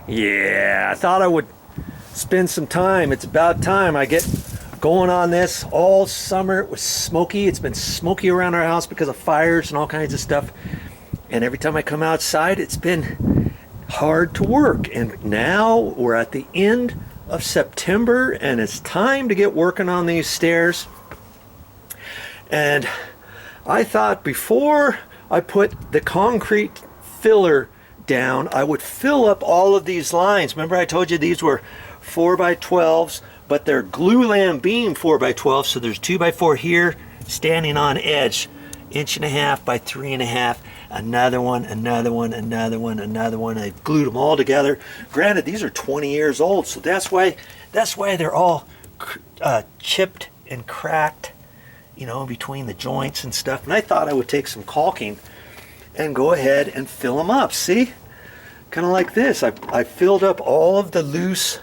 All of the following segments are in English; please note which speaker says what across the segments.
Speaker 1: Yeah, I thought I would spend some time. It's about time. I get going on this. All summer it was smoky. It's been smoky around our house because of fires and all kinds of stuff. And every time I come outside, it's been hard to work. And now we're at the end of September and it's time to get working on these stairs. And I thought before I put the concrete filler down, I would fill up all of these lines. Remember I told you these were 4x12s, but they're glulam beam 4x12, so there's 2x4 here standing on edge, 1.5 by 3.5, another one, another one, another one, another one. I glued them all together. Granted, these are 20 years old, so that's why they're all chipped and cracked, you know, between the joints and stuff. And I thought I would take some caulking and go ahead and fill them up. See, kind of like this. I filled up all of the loose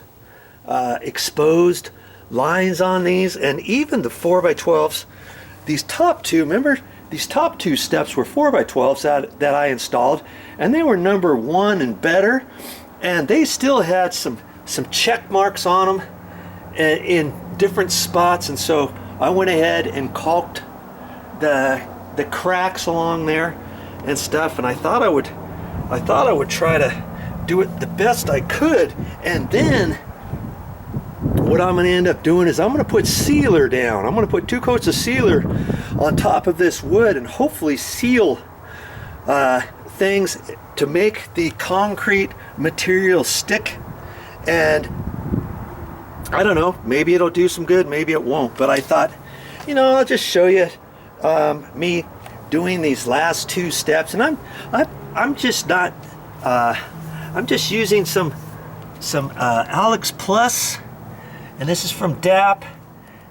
Speaker 1: exposed lines on these, and even the 4x12s. These top two, remember, these top two steps were 4x12s that I installed, and they were number 1 and better, and they still had some check marks on them in different spots. And so I went ahead and caulked the cracks along there and stuff, and I thought I would try to do it the best I could. And then what I'm going to end up doing is I'm going to put sealer down. I'm going to put 2 coats of sealer on top of this wood and hopefully seal things to make the concrete material stick. And I don't know, maybe it'll do some good, maybe it won't, but I thought, you know, I'll just show you me doing these last 2 steps. And I'm just not I'm just using some Alex Plus, and this is from DAP.